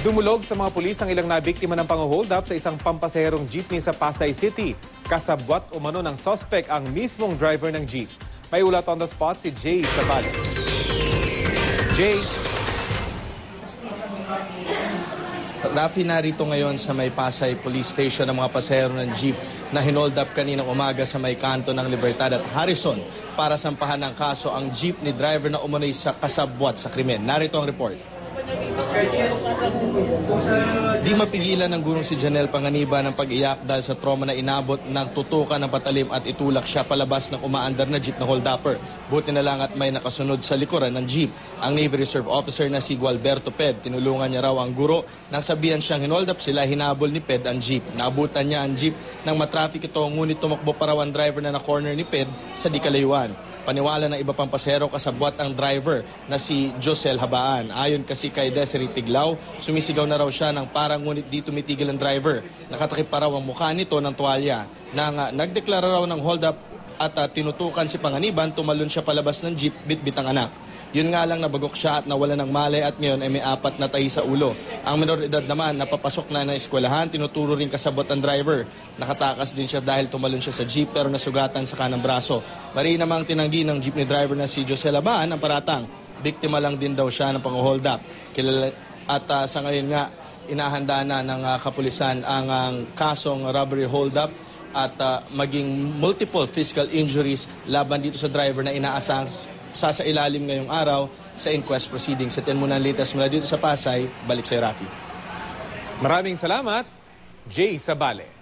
Dumulog sa mga pulis ang ilang nabiktima ng pang-hold up sa isang pampasaherong jeepney sa Pasay City. Kasabwat umano ng suspect ang mismong driver ng jeep. May ulat on the spot si Jay Sabale. Jay. Rafi, narito ngayon sa may Pasay Police Station ang mga pasahero ng jeep na hinold up kaninang umaga sa may kanto ng Libertad at Harrison para sampahan ng kaso ang jeepney driver na umano'y sa kasabwat sa krimen. Narito ang report. Di mapigilan ng gurong si Janelle Panganiban ng pag-iyak dahil sa trauma na inabot ng tutukan ng patalim at itulak siya palabas ng umaandar na jeep na hold-upper. Buti na lang at may nakasunod sa likuran ng jeep. Ang Navy Reserve Officer na si Gualberto Ped, tinulungan niya raw ang guro nang sabihan siyang hinold up sila, hinabol ni Ped ang jeep. Naabutan niya ang jeep nang matraffic ito, ngunit tumakbo pa raw ang driver na na-corner ni Ped sa di kalayuan. Paniwala ng iba pang pasahero, kasabwat ang driver na si Josel Habaan. Ayon kasi kay Desiree Tiglao, sumisigaw na raw siya ng parang ngunit di tumitigil ang driver. Nakatakip pa raw ang mukha nito ng tuwalya. Nang nagdeklara raw ng hold up at tinutukan si Panganiban, tumalon siya palabas ng jeep, bitbit ang anak. Yun nga lang, nabagok siya at nawala ng malay at ngayon ay may 4 na tahi sa ulo. Ang menor edad naman, napapasok na ng eskwelahan, tinuturo rin kasabot ang driver. Nakatakas din siya dahil tumalon siya sa jeep pero nasugatan sa kanang braso. Mariin namang tinanggi ng jeepney driver na si Jose Laban ang paratang. Biktima lang din daw siya ng pang-hold up. At sa ngayon nga, inahanda na ng kapulisan ang kasong robbery hold up at maging multiple physical injuries laban dito sa driver na inaasang sasailalim ngayong araw sa inquest proceedings. At yan muna ang latest mula dito sa Pasay. Balik sa Rafi. Maraming salamat, Jay Sabale.